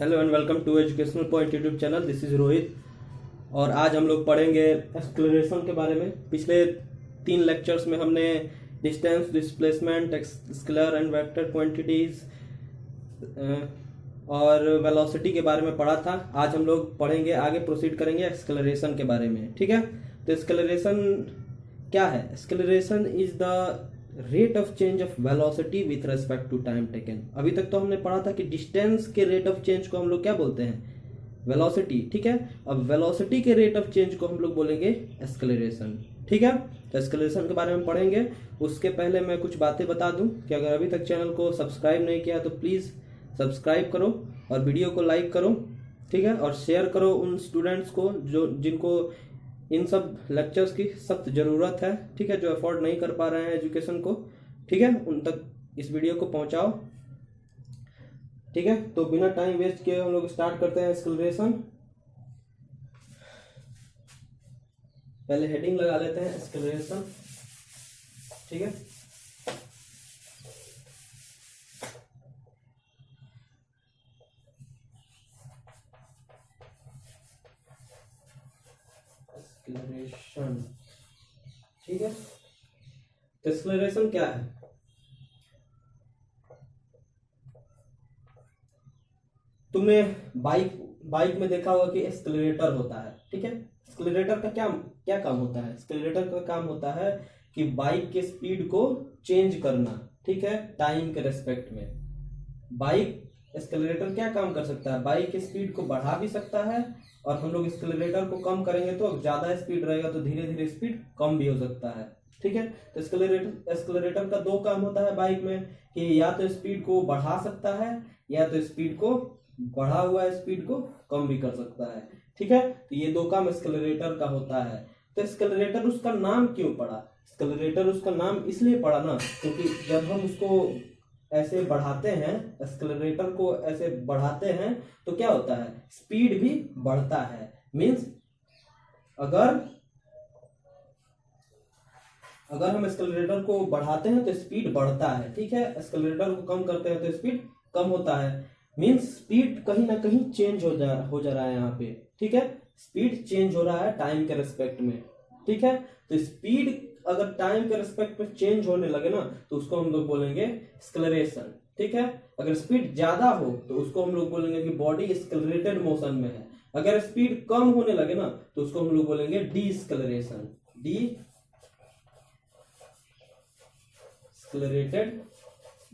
Hello and welcome to educational point YouTube channel. This is Rohit और आज हम लोग पढ़ेंगे एक्सक्लरेशन के बारे में। पिछले 3 लेक्चर्स में हमने distance, displacement, scalar and vector quantities और वेलोसिटी के बारे में पढ़ा था। आज हम लोग पढ़ेंगे, आगे प्रोसीड करेंगे एक्सक्लरेशन के बारे में। ठीक है, तो एक्सक्लरेशन क्या है? Acceleration is the rate of change of velocity with respect to time taken. अभी तक तो हमने पढ़ा था कि डिस्टेंस के रेट ऑफ चेंज को हम लोग क्या बोलते हैं? वेलोसिटी। ठीक है, अब वेलोसिटी के रेट ऑफ चेंज को हम लोग बोलेंगे एक्सक्लरेशन। ठीक है, तो एक्सक्लरेशन के बारे में पढ़ेंगे। उसके पहले मैं कुछ बातें बता दूं कि अगर अभी तक चैनल को सब्सक्राइब नहीं किया तो प्लीज़ सब्सक्राइब करो और वीडियो को लाइक करो। ठीक है, और शेयर करो उन स्टूडेंट्स को जिनको इन सब लेक्चर्स की सख्त ज़रूरत है। ठीक है, जो अफोर्ड नहीं कर पा रहे हैं एजुकेशन को। ठीक है, उन तक इस वीडियो को पहुंचाओ। ठीक है, तो बिना टाइम वेस्ट किए हम लोग स्टार्ट करते हैं एक्सक्लरेशन। पहले हेडिंग लगा लेते हैं एक्सक्लरेशन। ठीक है, एक्सक्लरेशन। ठीक है, तो एक्सक्लरेशन क्या है? तुमने बाइक में देखा होगा कि एक्सक्लरेटर होता है। ठीक है, एक्सक्लरेटर का क्या क्या काम होता है? एक्सक्लरेटर का काम होता है कि बाइक के स्पीड को चेंज करना। ठीक है, टाइम के रेस्पेक्ट में बाइक एक्सक्लरेटर क्या काम कर सकता है? बाइक की स्पीड को बढ़ा भी सकता है, और हम लोग एक्सक्लरेटर को कम करेंगे तो ज्यादा स्पीड रहेगा तो धीरे धीरे स्पीड कम भी हो सकता है। ठीक है, तो एक्सक्लरेटर का 2 काम होता है बाइक में कि या तो स्पीड को बढ़ा सकता है या तो स्पीड को बढ़ा हुआ स्पीड को कम भी कर सकता है। ठीक है, तो ये 2 काम एक्सक्लरेटर का होता है। तो एक्सक्लरेटर उसका नाम क्यों पड़ा? एक्सक्लरेटर उसका नाम इसलिए पड़ा ना, क्योंकि जब हम उसको ऐसे बढ़ाते हैं, एक्सक्लरेटर को ऐसे बढ़ाते हैं तो क्या होता है? स्पीड भी बढ़ता है। मींस अगर हम एक्सक्लरेटर को बढ़ाते हैं तो स्पीड बढ़ता है। ठीक है, एक्सक्लरेटर को कम करते हैं तो स्पीड कम होता है। मींस स्पीड कहीं ना कहीं चेंज हो जा रहा है यहाँ पे। ठीक है, स्पीड चेंज हो रहा है टाइम के रेस्पेक्ट में। ठीक है, तो स्पीड अगर टाइम के रेस्पेक्ट में चेंज होने लगे ना तो उसको हम लोग बोलेंगे एक्सक्लरेशन। ठीक है, अगर स्पीड ज्यादा हो तो उसको हम लोग बोलेंगे कि बॉडी एक्सक्लरेटेड मोशन में है। अगर स्पीड कम होने लगे ना तो उसको हम लोग बोलेंगे डी एक्सक्लरेशन, डी एक्सक्लरेटेड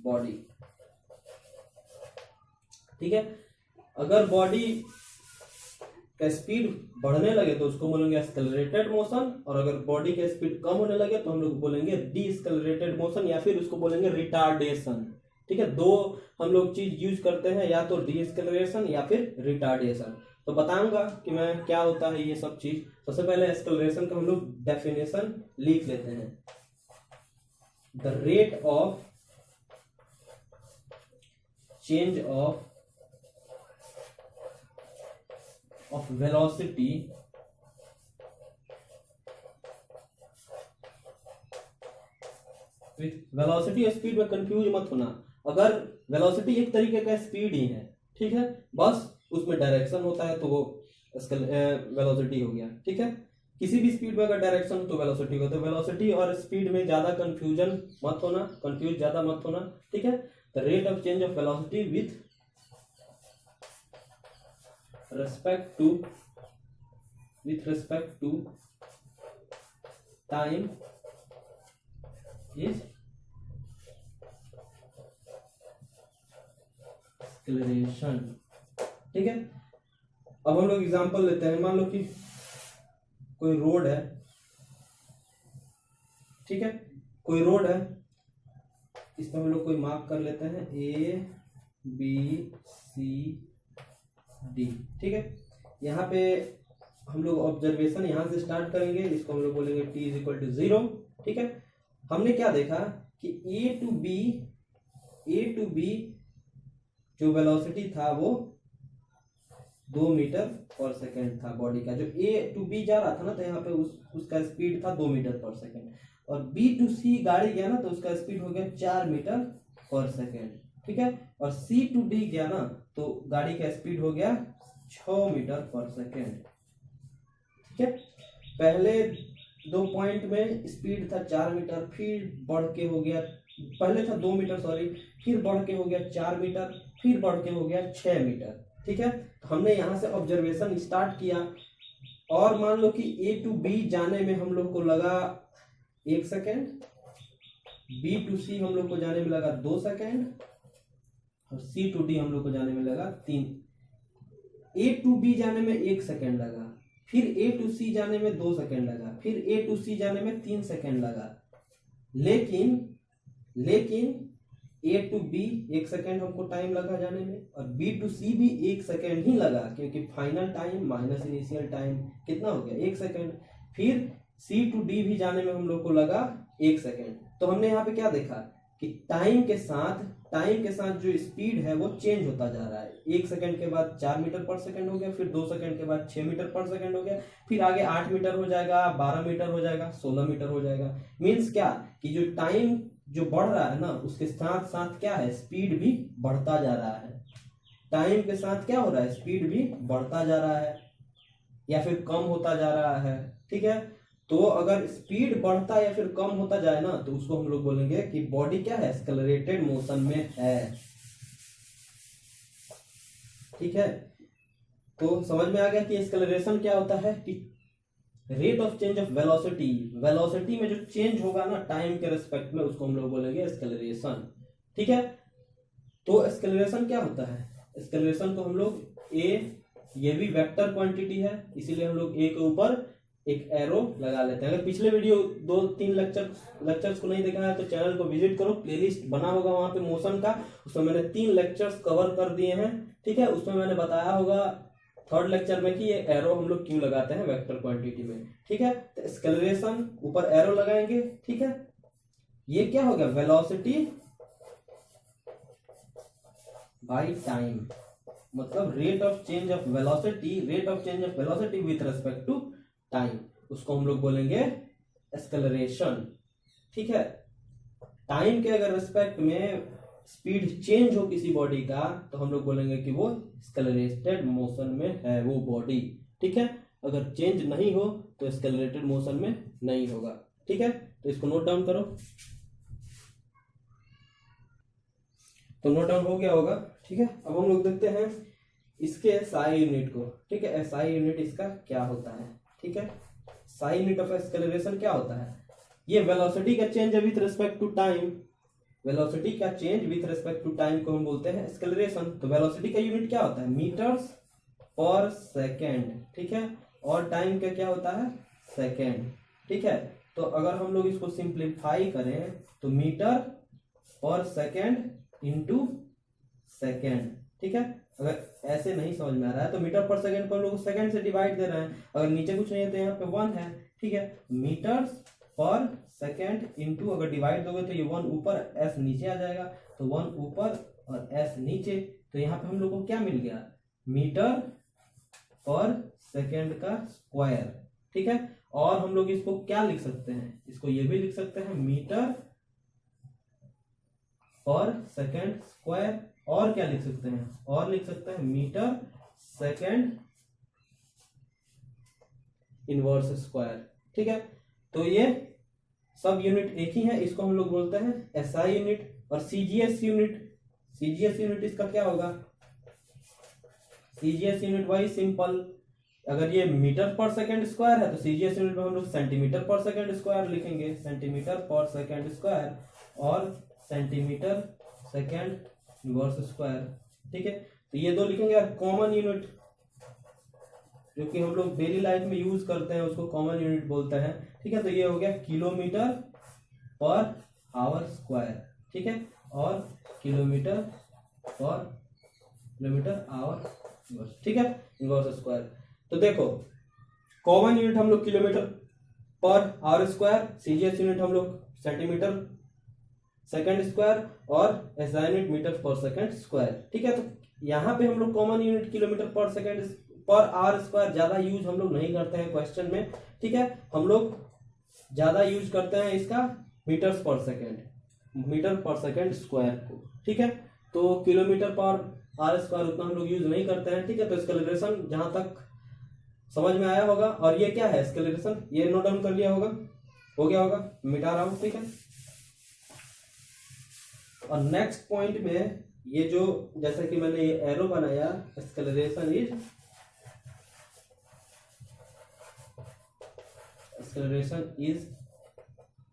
बॉडी। ठीक है, अगर बॉडी का स्पीड बढ़ने लगे तो उसको बोलेंगे एक्सक्लरेटेड मोशन, और अगर बॉडी का स्पीड कम होने लगे तो हम लोग बोलेंगे डी एक्सक्लरेटेड मोशन या फिर उसको बोलेंगे रिटार्डेशन। ठीक है, 2 हम लोग चीज यूज करते हैं, या तो डी एक्सक्लरेशन या फिर रिटार्डेशन। तो बताऊंगा कि मैं क्या होता है ये सब चीज। सबसे पहले एक्सक्लरेशन का हम लोग डेफिनेशन लिख लेते हैं। The rate of change of velocity with velocity और स्पीड में कंफ्यूज मत होना। अगर वेलोसिटी एक तरीके का स्पीड ही है, ठीक है, बस उसमें डायरेक्शन होता है तो वो वेलोसिटी हो गया। ठीक है, किसी भी स्पीड में अगर डायरेक्शन हो तो वेलोसिटी होगा। तो वेलोसिटी और स्पीड में ज्यादा कंफ्यूजन मत होना, कंफ्यूज ज्यादा मत होना। ठीक है, the rate of change of velocity with respect to time is acceleration। ठीक है, अब हम लोग एग्जांपल लेते हैं। मान लो कि कोई रोड है। ठीक है, कोई रोड है, इसमें हम लोग कोई मार्क कर लेते हैं ABCD। ठीक है, यहाँ पे हम लोग ऑब्जर्वेशन यहाँ से स्टार्ट करेंगे, इसको हम लोग बोलेंगे t = 0। ठीक है, हमने क्या देखा कि A टू B जो वेलोसिटी था वो 2 मीटर पर सेकेंड था बॉडी का। जो A टू B जा रहा था ना तो यहाँ पे उसका स्पीड था 2 मीटर पर सेकेंड, और B टू C गाड़ी गया ना तो उसका स्पीड हो गया 4 मीटर पर सेकेंड। ठीक है, और C to D गया ना तो गाड़ी का स्पीड हो गया 6 मीटर पर सेकेंड। ठीक है, पहले 2 पॉइंट में स्पीड था 4 मीटर, फिर बढ़ के हो गया, पहले था 2 मीटर सॉरी, फिर बढ़ के हो गया 4 मीटर, फिर बढ़ के हो गया 6 मीटर। ठीक है, तो हमने यहाँ से ऑब्जर्वेशन स्टार्ट किया और मान लो कि A to B जाने में हम लोग को लगा 1 सेकेंड, B to C हम लोग को जाने में लगा 2 सेकेंड और C to D हम लोग को जाने में लगा 3। A to B जाने में 1 सेकेंड लगा, फिर A to C जाने में 2 सेकेंड लगा, फिर A to C जाने में 3 सेकेंड लगा, लेकिन A to B 1 सेकेंड हमको टाइम लगा जाने में और B to C भी 1 सेकेंड ही लगा, क्योंकि final time minus initial time कितना हो गया 1 सेकेंड। फिर C to D भी जाने में हम लोग को लगा 1 सेकेंड। तो हमने यहाँ पे क्या देखा कि टाइम के साथ जो स्पीड है वो चेंज होता जा रहा है। 1 सेकेंड के बाद 4 मीटर पर सेकेंड हो गया, फिर 2 सेकेंड के बाद 6 मीटर पर सेकेंड हो गया, फिर आगे 8 मीटर हो जाएगा, 12 मीटर हो जाएगा, 16 मीटर हो जाएगा। मीन्स क्या कि जो टाइम जो बढ़ रहा है ना उसके साथ साथ क्या है, स्पीड भी बढ़ता जा रहा है। टाइम के साथ क्या हो रहा है, स्पीड भी बढ़ता जा रहा है या फिर कम होता जा रहा है। ठीक है, तो अगर स्पीड बढ़ता या फिर कम होता जाए ना तो उसको हम लोग बोलेंगे कि बॉडी क्या है, एक्सेलरेटेड मोशन में है। ठीक है, तो समझ में आ गया कि एक्सेलरेशन क्या होता है कि rate of change of velocity, velocity में जो चेंज होगा ना टाइम के रिस्पेक्ट में उसको हम लोग बोलेंगे एक्सेलरेशन। ठीक है, तो एक्सेलरेशन क्या होता है, एक्सेलरेशन को हम लोग ये भी वेक्टर क्वांटिटी है, इसीलिए हम लोग ए के ऊपर एक एरो लगा लेते हैं। अगर पिछले वीडियो 2-3 लेक्चर्स को नहीं देखा है तो चैनल को विजिट करो, प्लेलिस्ट बना होगा वहां पे मोशन का, उसमें मैंने 3 लेक्चर्स कवर कर दिए हैं। ठीक है, उसमें मैंने बताया होगा 3rd लेक्चर में कि ये एरो हम लोग क्यों लगाते हैं वेक्टर क्वांटिटी में। ठीक है, तो एक्सेलरेशन ऊपर एरो लगाएंगे। ठीक है, ये क्या हो गया, वेलोसिटी बाय टाइम, मतलब rate of change of velocity with respect to time, उसको हम लोग बोलेंगे एक्सेलरेशन। ठीक है, टाइम के अगर रिस्पेक्ट में स्पीड चेंज हो किसी बॉडी का तो हम लोग बोलेंगे कि वो एक्सेलरेटेड मोशन में है वो बॉडी। ठीक है, अगर चेंज नहीं हो तो एक्सेलरेटेड मोशन में नहीं होगा। ठीक है, तो इसको नोट डाउन करो। तो नोट डाउन हो गया होगा। ठीक है, अब हम लोग देखते हैं इसके SI यूनिट को। ठीक है, SI यूनिट इसका क्या होता है। ठीक है, SI यूनिट ऑफ एक्सेलरेशन क्या होता है, ये वेलोसिटी का चेंज है with respect to time, velocity का change with respect to time को हम बोलते हैं एक्सेलरेशन। तो वेलोसिटी का यूनिट क्या होता है, मीटर्स पर सेकेंड। ठीक है, और टाइम का क्या होता है, सेकेंड। ठीक है, तो अगर हम लोग इसको सिंप्लीफाई करें तो मीटर पर सेकेंड इंटू सेकेंड। ठीक है, अगर ऐसे नहीं समझ में आ रहा है तो मीटर पर सेकेंड को हम लोग सेकेंड से डिवाइड दे रहे हैं, अगर नीचे कुछ नहीं है तो यहाँ पे 1 है। ठीक है, मीटर्स पर सेकेंड इंटू, अगर डिवाइड दोगे तो ये 1 ऊपर s नीचे आ जाएगा, तो 1 ऊपर और s नीचे, तो यहाँ पे हम लोग को क्या मिल गया, मीटर पर सेकेंड का स्क्वायर। ठीक है, और हम लोग इसको क्या लिख सकते हैं, इसको ये भी लिख सकते हैं मीटर पर सेकेंड स्क्वायर, और क्या लिख सकते हैं, और लिख सकते हैं मीटर सेकेंड इनवर्स स्क्वायर। ठीक है, तो ये सब यूनिट एक ही है, इसको हम लोग बोलते हैं SI यूनिट। और CGS यूनिट इसका क्या होगा, CGS यूनिट वही सिंपल, अगर ये मीटर पर सेकेंड स्क्वायर है तो CGS यूनिट में हम लोग सेंटीमीटर पर सेकेंड स्क्वायर लिखेंगे, सेंटीमीटर पर सेकेंड स्क्वायर और सेंटीमीटर सेकेंड इनवर्स स्क्वायर। ठीक है, तो ये 2 लिखेंगे। और कॉमन यूनिट जो कि हम लोग डेली लाइफ में यूज करते हैं उसको कॉमन यूनिट बोलते हैं। ठीक है, तो ये हो गया किलोमीटर पर आवर स्क्वायर। ठीक है, और किलोमीटर आवर, ठीक है, इनवर्स स्क्वायर। तो देखो कॉमन यूनिट हम लोग kilometre per hour square, CGS unit हम लोग सेंटीमीटर सेकेंड स्क्वायर और SI यूनिट मीटर पर सेकेंड स्क्वायर। ठीक है, तो यहाँ पे हम लोग कॉमन यूनिट किलोमीटर पर सेकेंड पर आवर स्क्वायर ज्यादा यूज हम लोग नहीं करते हैं क्वेश्चन में। ठीक है, हम लोग ज्यादा यूज करते हैं इसका मीटर पर सेकेंड स्क्वायर को। ठीक है, तो किलोमीटर पर आर स्क्वायर उतना हम लोग यूज नहीं करते हैं, ठीक है। तो स्केलेरेशन जहां तक समझ में आया होगा, और ये क्या है स्केलेरेशन, ये नोट डाउन कर लिया होगा, हो गया होगा, मिटा रहा हूं, ठीक है। और नेक्स्ट पॉइंट में ये जो जैसे कि मैंने ये एरो बनाया, स्केलेरेशन इज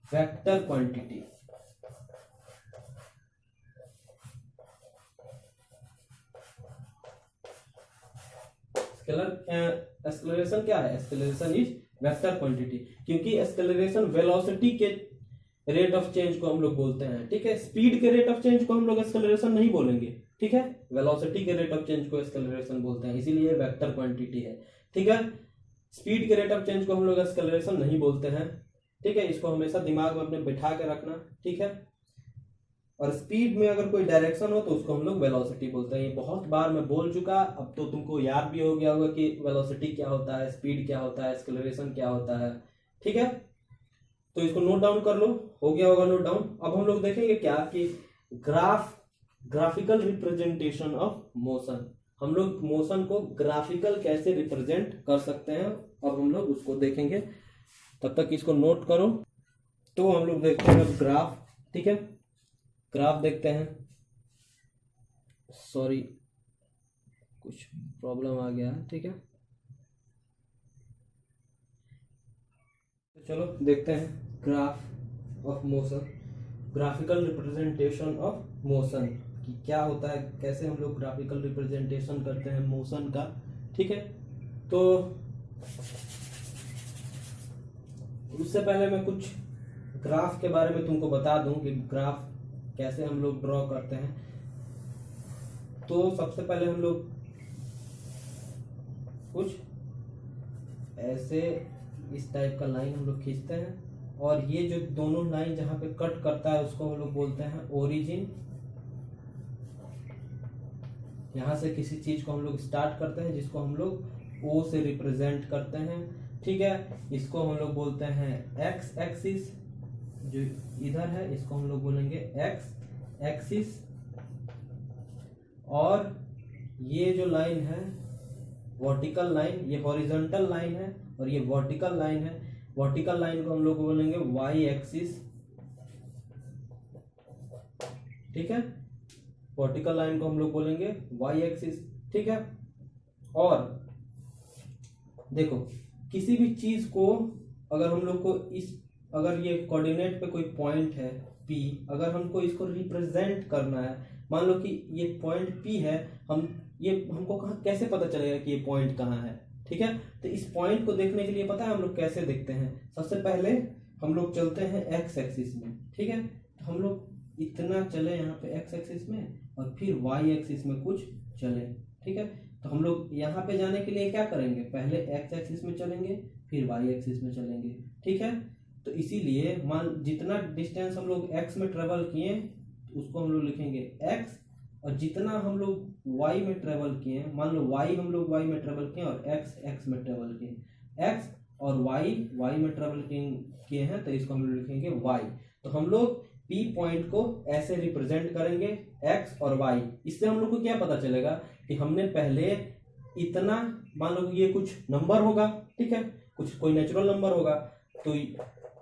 वेक्टर क्वांटिटी। एक्सेलरेशन क्या है, एक्सेलरेशन इज वेक्टर क्वांटिटी, क्योंकि एक्सेलरेशन वेलोसिटी के रेट ऑफ चेंज को हम लोग बोलते हैं, ठीक है। स्पीड के रेट ऑफ चेंज को हम लोग एक्सेलरेशन नहीं बोलेंगे, ठीक है। वेलोसिटी के रेट ऑफ चेंज को एक्सेलरेशन बोलते हैं, इसीलिए वेक्टर क्वांटिटी है, ठीक है। स्पीड के रेट ऑफ चेंज को हम लोग एक्सेलरेशन नहीं बोलते हैं, ठीक है। इसको हमेशा दिमाग में अपने बिठा के रखना, ठीक है। और स्पीड में अगर कोई डायरेक्शन हो तो उसको हम लोग वेलोसिटी बोलते हैं। ये बहुत बार मैं बोल चुका, अब तो तुमको याद भी हो गया होगा कि वेलोसिटी क्या होता है, स्पीड क्या होता है, एक्सेलरेशन क्या होता है, ठीक है। तो इसको नोट डाउन कर लो, हो गया होगा नोट डाउन। अब हम लोग देखेंगे क्या कि ग्राफिकल रिप्रेजेंटेशन ऑफ मोशन, हम लोग मोशन को ग्राफिकल कैसे रिप्रेजेंट कर सकते हैं, अब हम लोग उसको देखेंगे। तब तक इसको नोट करो। तो हम लोग देखते हैं अब ग्राफ, ठीक है। ग्राफ देखते हैं, सॉरी कुछ प्रॉब्लम आ गया है, ठीक है। तो चलो देखते हैं graph of motion, graphical representation of motion कि क्या होता है, कैसे हम लोग ग्राफिकल रिप्रेजेंटेशन करते हैं मोशन का, ठीक है। तो उससे पहले मैं कुछ ग्राफ के बारे में तुमको बता दूं कि ग्राफ कैसे हम लोग ड्रॉ करते हैं। तो सबसे पहले हम लोग कुछ ऐसे इस टाइप का लाइन हम लोग खींचते हैं, और ये जो दोनों लाइन जहां पे कट करता है उसको हम लोग बोलते हैं ओरिजिन। यहां से किसी चीज को हम लोग स्टार्ट करते हैं जिसको हम लोग ओ से रिप्रेजेंट करते हैं, ठीक है। इसको हम लोग बोलते हैं एक्स एक्सिस, जो इधर है इसको हम लोग बोलेंगे एक्स एक्सिस। और ये जो लाइन है वर्टिकल लाइन, ये हॉरिजॉन्टल लाइन है, और ये वर्टिकल लाइन है। वर्टिकल लाइन को हम लोग बोलेंगे वाई एक्सिस, ठीक है। वर्टिकल लाइन को हम लोग बोलेंगे वाई एक्सिस, ठीक है। और देखो किसी भी चीज को अगर हम लोग को अगर ये कोऑर्डिनेट पे कोई पॉइंट है P, अगर हमको इसको रिप्रेजेंट करना है, मान लो कि ये पॉइंट P है, हमको कैसे पता चलेगा कि ये पॉइंट कहाँ है, ठीक है। तो इस पॉइंट को देखने के लिए पता है हम लोग कैसे देखते हैं, सबसे पहले हम लोग चलते हैं एक्स एक्सिस में, ठीक है। तो हम लोग इतना चले यहाँ पे एक्स एक्सिस में, और फिर वाई एक्सिस में कुछ चले, ठीक है। तो हम लोग यहाँ पे जाने के लिए क्या करेंगे, पहले एक्स एक्सिस में चलेंगे, फिर वाई एक्सिस में चलेंगे, ठीक है। तो इसीलिए मान जितना डिस्टेंस हम लोग एक्स में ट्रेवल किए उसको हम लोग लिखेंगे एक्स, और जितना हम लोग वाई में ट्रेवल किए, मान लो वाई हम लोग वाई में ट्रेवल किए और एक्स एक्स में ट्रेवल किए, एक्स और वाई वाई में ट्रेवल किए हैं, तो इसको हम लोग लिखेंगे वाई। तो हम लोग पी पॉइंट को ऐसे रिप्रेजेंट करेंगे एक्स और वाई। इससे हम लोग को क्या पता चलेगा कि हमने पहले इतना, मान लो ये कुछ नंबर होगा, ठीक है, कुछ कोई नेचुरल नंबर होगा, तो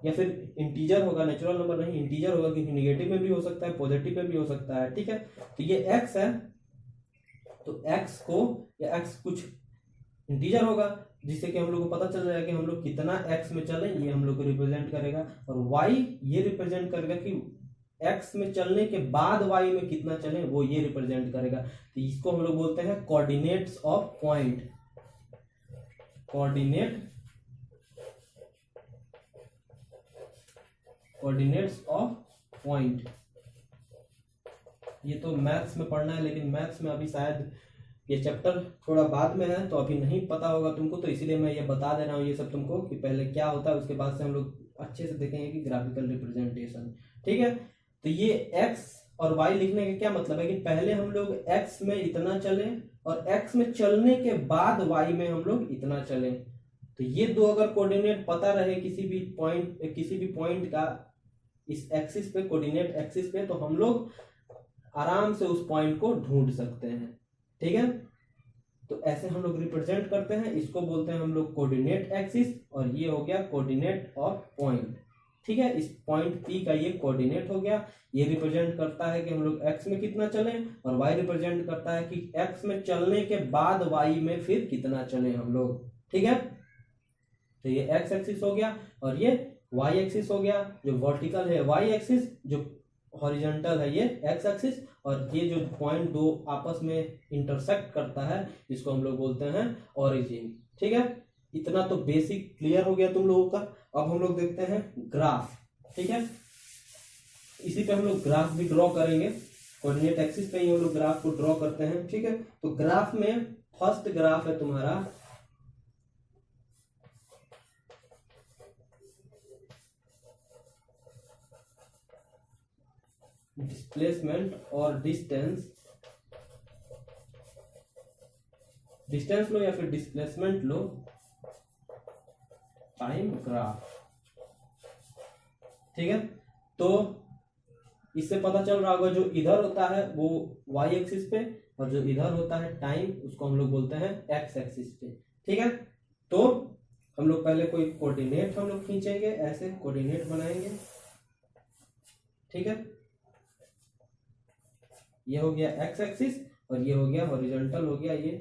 या फिर इंटीजर होगा, नेचुरल नंबर नहीं इंटीजर होगा, क्योंकि निगेटिव में भी हो सकता है, पॉजिटिव में भी हो सकता है, ठीक है। तो ये एक्स है, तो एक्स को या एक्स कुछ इंटीजर होगा, जिससे कि हम लोग को पता चल जाएगा कि हम लोग कितना एक्स में चले, ये हम लोग को रिप्रेजेंट करेगा। और वाई ये रिप्रेजेंट करेगा कि एक्स में चलने के बाद वाई में कितना चले, वो ये रिप्रेजेंट करेगा। तो इसको हम लोग बोलते हैं coordinates of point, coordinates of point. ये तो मैथ्स में पढ़ना है, लेकिन मैथ्स में अभी शायद ये चैप्टर थोड़ा बाद में है, तो अभी नहीं पता होगा तुमको, तो इसीलिए मैं ये बता दे रहा हूँ ये सब तुमको कि पहले क्या होता है, उसके बाद से हम लोग अच्छे से देखेंगे कि ग्राफिकल रिप्रेजेंटेशन, ठीक है। तो ये एक्स और वाई लिखने का क्या मतलब है कि पहले हम लोग एक्स में इतना चले, और एक्स में चलने के बाद वाई में हम लोग इतना चले। तो ये दो अगर कोऑर्डिनेट पता रहे किसी भी पॉइंट का इस एक्सिस पे, कोऑर्डिनेट एक्सिस पे, तो हम लोग आराम से उस पॉइंट को ढूंढ सकते हैं। ठीक है, तो ऐसे हम लोग रिप्रेजेंट करते हैं, इसको बोलते हैं हम लोग कोऑर्डिनेट एक्सिस, और ये हो गया कोऑर्डिनेट ऑफ पॉइंट। ठीक है, इस पॉइंट पी का ये कोऑर्डिनेट हो गया। ये रिप्रेजेंट करता है कि हम लोग एक्स में कितना चले, और वाई रिप्रेजेंट करता है कि एक्स में चलने के बाद वाई में फिर कितना चले हम लोग। ठीक है, तो ये एक्स एक्सिस हो गया और ये वाई एक्सिस हो गया। जो वर्टिकल है वाई एक्सिस, जो हॉरिजॉन्टल है ये एक्स एक्सिस, और ये जो पॉइंट दो आपस में इंटरसेक्ट करता है इसको हम लोग बोलते हैं ओरिजिन। ठीक है, इतना तो बेसिक क्लियर हो गया तुम लोगों का। अब हम लोग देखते हैं ग्राफ। ठीक है, इसी पे हम लोग ग्राफ भी ड्रॉ करेंगे, कोऑर्डिनेट एक्सिस पे ही हम लोग ग्राफ को ड्रॉ करते हैं। ठीक है, तो ग्राफ में फर्स्ट ग्राफ है तुम्हारा डिस्प्लेसमेंट और डिस्टेंस, डिस्टेंस लो या फिर डिस्प्लेसमेंट लो, टाइम ग्राफ। ठीक है, तो इससे पता चल रहा होगा जो इधर होता है वो वाई एक्सिस पे, और जो इधर होता है टाइम उसको हम लोग बोलते हैं एक्स एक्सिस पे। ठीक है, तो हम लोग पहले कोई कोऑर्डिनेट हम लोग खींचेंगे, ऐसे कोऑर्डिनेट बनाएंगे। ठीक है, ये हो गया एक्स एक्सिस और ये हो गया हॉरिजॉन्टल हो गया ये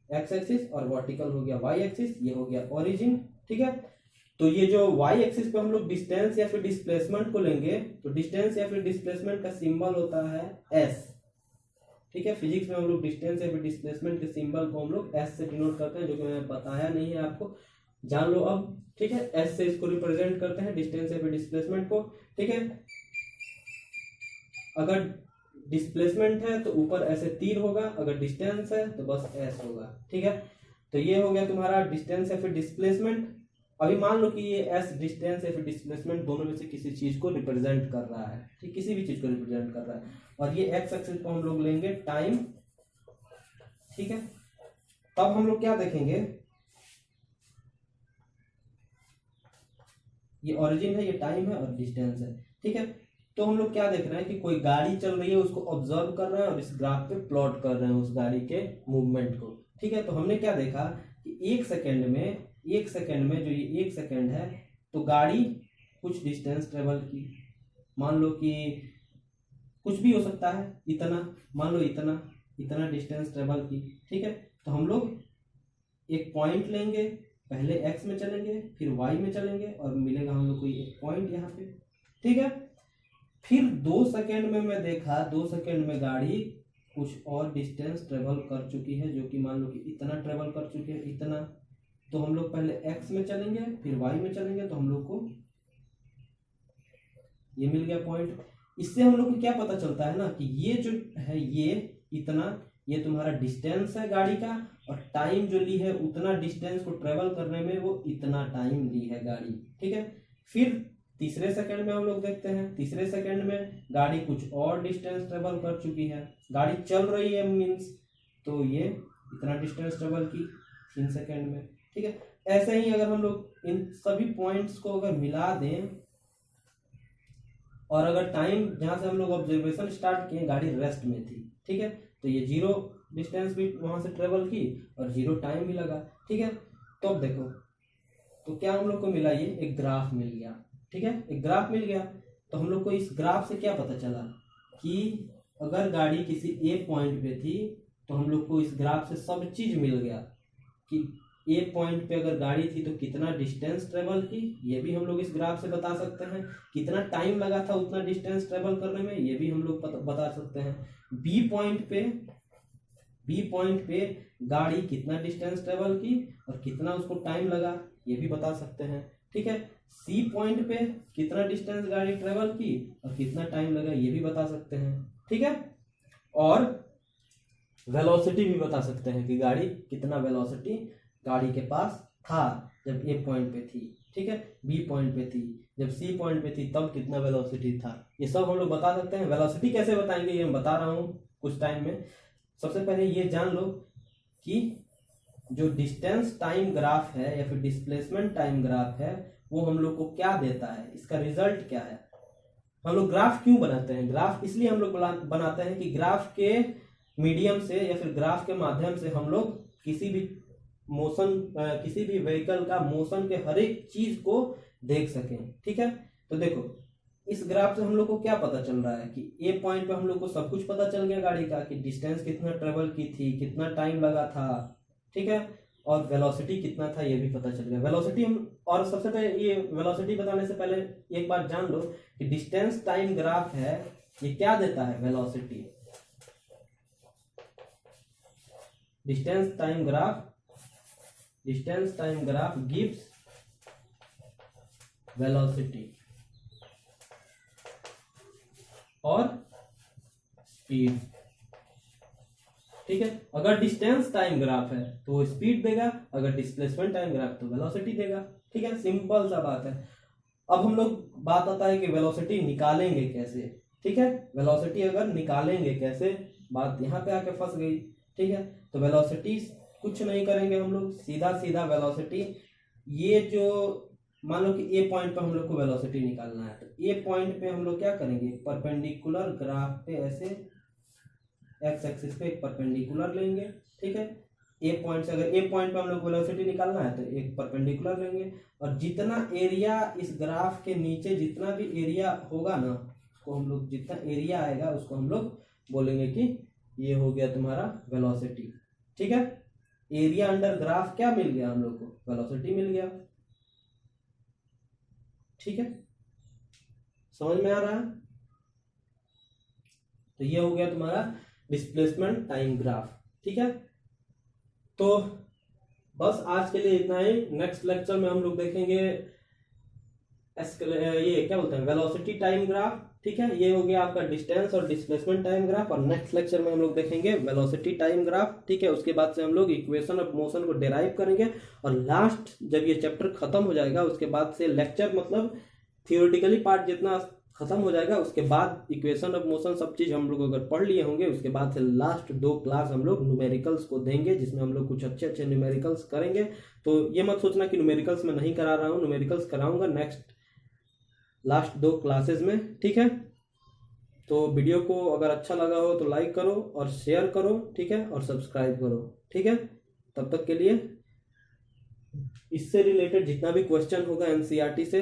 एक्स एक्सिस, और वर्टिकल हो गया वाई एक्सिस, ये हो गया ओरिजिन। ठीक है, तो ये जो वाई एक्सिस पे हम लोग डिस्टेंस या फिर डिस्प्लेसमेंट को लेंगे, तो डिस्टेंस या फिर डिस्प्लेसमेंट का सिंबल होता है एस। ठीक है, फिजिक्स में हम लोग डिस्टेंस या फिर डिस्प्लेसमेंट के सिंबल को हम लोग एस से डिनोट करते हैं, जो कि मैंने बताया नहीं है आपको, जान लो अब। ठीक है, एस से इसको रिप्रेजेंट करते हैं डिस्टेंस या फिर डिस्प्लेसमेंट को। ठीक है, अगर डिस्प्लेसमेंट है तो ऊपर ऐसे तीर होगा, अगर डिस्टेंस है तो बस एस होगा। ठीक है, तो ये हो गया तुम्हारा डिस्टेंस या फिर डिस्प्लेसमेंट। अभी मान लो कि ये एस डिस्टेंस या फिर डिस्प्लेसमेंट दोनों में से किसी चीज को रिप्रेजेंट कर रहा है। ठीक, किसी भी चीज को रिप्रेजेंट कर रहा है, और ये एक्स एक्सिस को हम लोग लेंगे टाइम। ठीक है, तब हम लोग क्या देखेंगे, ये ओरिजिन है, ये टाइम है और डिस्टेंस है। ठीक है, तो हम लोग क्या देख रहे हैं कि कोई गाड़ी चल रही है, उसको ऑब्जर्व कर रहे हैं और इस ग्राफ पे प्लॉट कर रहे हैं उस गाड़ी के मूवमेंट को। ठीक है, तो हमने क्या देखा कि एक सेकेंड में जो ये एक सेकेंड है, तो गाड़ी कुछ डिस्टेंस ट्रेवल की, मान लो कि कुछ भी हो सकता है, इतना मान लो, इतना डिस्टेंस ट्रेवल की। ठीक है, तो हम लोग एक पॉइंट लेंगे, पहले एक्स में चलेंगे फिर वाई में चलेंगे और मिलेगा हम लोग को एक पॉइंट यहाँ पे। ठीक है, फिर 2 सेकेंड में मैं देखा 2 सेकेंड में गाड़ी कुछ और डिस्टेंस ट्रेवल कर चुकी है, जो कि मान लो कि इतना ट्रेवल कर चुकी है, इतना। तो हम लोग पहले एक्स में चलेंगे फिर वाई में चलेंगे, तो हम लोग को ये मिल गया पॉइंट। इससे हम लोग को क्या पता चलता है ना कि ये जो है ये इतना, ये तुम्हारा डिस्टेंस है गाड़ी का, और टाइम जो ली है उतना डिस्टेंस को ट्रेवल करने में वो इतना टाइम ली है गाड़ी। ठीक है, फिर तीसरे सेकंड में हम लोग देखते हैं, तीसरे सेकंड में गाड़ी कुछ और डिस्टेंस ट्रेवल कर चुकी है, गाड़ी चल रही है मीन्स, तो ये इतना डिस्टेंस ट्रेवल की 3 सेकंड में। ठीक है, ऐसे ही अगर हम लोग इन सभी पॉइंट्स को अगर मिला दें, और अगर टाइम जहां से हम लोग ऑब्जर्वेशन स्टार्ट किए गाड़ी रेस्ट में थी, ठीक है, तो ये 0 डिस्टेंस भी वहां से ट्रेवल की और 0 टाइम भी लगा। ठीक है, तो अब देखो, तो क्या हम लोग को मिला, ये एक ग्राफ मिल गया। ठीक है, एक ग्राफ मिल गया, तो हम लोग को इस ग्राफ से क्या पता चला कि अगर गाड़ी किसी ए पॉइंट पे थी, तो हम लोग को इस ग्राफ से सब चीज मिल गया कि ए पॉइंट पे अगर गाड़ी थी तो कितना डिस्टेंस ट्रेवल की, ये भी हम लोग इस ग्राफ से बता सकते हैं। कितना टाइम लगा था उतना डिस्टेंस ट्रेवल करने में, ये भी हम लोग बता सकते हैं। बी पॉइंट पे गाड़ी कितना डिस्टेंस ट्रेवल की और कितना उसको टाइम लगा, ये भी बता सकते हैं। ठीक है, सी पॉइंट पे कितना डिस्टेंस गाड़ी ट्रेवल की और कितना टाइम लगा, ये भी बता सकते हैं। ठीक है, और वेलोसिटी भी बता सकते हैं कि गाड़ी कितना वेलोसिटी गाड़ी के पास था जब ए पॉइंट पे थी। ठीक है, बी पॉइंट पे थी, जब सी पॉइंट पे थी तब कितना वेलोसिटी था, ये सब हम लोग बता सकते हैं। वेलोसिटी कैसे बताएंगे ये मैं बता रहा हूँ कुछ टाइम में। सबसे पहले ये जान लो कि जो डिस्टेंस टाइम ग्राफ है या फिर डिस्प्लेसमेंट टाइम ग्राफ है, वो हम लोग को क्या देता है, इसका रिजल्ट क्या है। हम लोग ग्राफ क्यों बनाते हैं? ग्राफ इसलिए हम लोग बनाते हैं कि ग्राफ के मीडियम से या फिर ग्राफ के माध्यम से हम लोग किसी भी किसी भी व्हीकल का मोशन के हर एक चीज को देख सकें। ठीक है, तो देखो इस ग्राफ से हम लोग को क्या पता चल रहा है कि ए पॉइंट पे हम लोग को सब कुछ पता चल गया गाड़ी का, कि डिस्टेंस कितना ट्रेवल की थी, कितना टाइम लगा था, ठीक है, और वेलोसिटी कितना था ये भी पता चल गया। वेलोसिटी हम, और सबसे पहले ये वेलोसिटी बताने से पहले एक बात जान लो कि डिस्टेंस टाइम ग्राफ है, ये क्या देता है? Velocity. Distance time graph gives velocity और स्पीड। ठीक है, अगर डिस्टेंस टाइम ग्राफ है तो वो स्पीड देगा, अगर डिस्प्लेसमेंट टाइम ग्राफ तो वेलोसिटी देगा। ठीक है, सिंपल सा बात है। अब हम लोग बात आता है कि वेलोसिटी निकालेंगे कैसे। ठीक है, वेलोसिटी अगर निकालेंगे कैसे, बात यहाँ पे आके फंस गई। ठीक है, तो वेलोसिटी कुछ नहीं करेंगे हम लोग, सीधा सीधा वेलोसिटी, ये जो मान लो कि ए पॉइंट पे हम लोग को वेलोसिटी निकालना है, तो ए पॉइंट पे हम लोग क्या करेंगे, परपेंडिकुलर ग्राफ पे ऐसे एक्स एक्सिस पे एक परपेंडिकुलर लेंगे। ठीक है, ए पॉइंट से अगर ए पॉइंट पे हम लोग वेलोसिटी निकालना है तो एक परपेंडिकुलर लेंगे, और जितना एरिया इस ग्राफ के नीचे जितना भी एरिया होगा ना, उसको हम लोग, जितना एरिया आएगा उसको हम लोग बोलेंगे कि ये हो गया तुम्हारा वेलोसिटी। ठीक है, एरिया अंडर ग्राफ क्या मिल गया हम लोग को? वेलोसिटी मिल गया। ठीक है, समझ में आ रहा है? तो ये हो गया तुम्हारा डिस्प्लेसमेंट टाइम ग्राफ। ठीक है, तो बस आज के लिए इतना ही। नेक्स्ट लेक्चर में हम लोग देखेंगे ये क्या बोलते हैं, वेलोसिटी टाइम ग्राफ। ठीक है, ये हो गया आपका डिस्टेंस और डिस्प्लेसमेंट टाइम ग्राफ, और नेक्स्ट लेक्चर में हम लोग देखेंगे वेलोसिटी टाइम ग्राफ। ठीक है, उसके बाद से हम लोग इक्वेशन ऑफ मोशन को डिराइव करेंगे, और लास्ट जब ये चैप्टर खत्म हो जाएगा उसके बाद से लेक्चर मतलब थियोरेटिकली पार्ट जितना खत्म हो जाएगा, उसके बाद इक्वेशन ऑफ मोशन सब चीज हम लोग अगर पढ़ लिए होंगे, उसके बाद से लास्ट 2 क्लास हम लोग न्यूमेरिकल्स को देंगे, जिसमें हम लोग कुछ अच्छे अच्छे न्यूमेरिकल्स करेंगे। तो ये मत सोचना कि न्यूमेरिकल्स में नहीं करा रहा हूँ, न्यूमेरिकल्स कराऊंगा नेक्स्ट लास्ट 2 क्लासेस में। ठीक है, तो वीडियो को अगर अच्छा लगा हो तो लाइक करो और शेयर करो। ठीक है, और सब्सक्राइब करो। ठीक है, तब तक के लिए इससे रिलेटेड जितना भी क्वेश्चन होगा एनसीईआरटी से,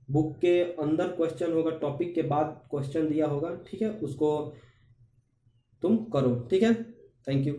बुक के अंदर क्वेश्चन होगा, टॉपिक के बाद क्वेश्चन दिया होगा, ठीक है, उसको तुम करो। ठीक है, थैंक यू।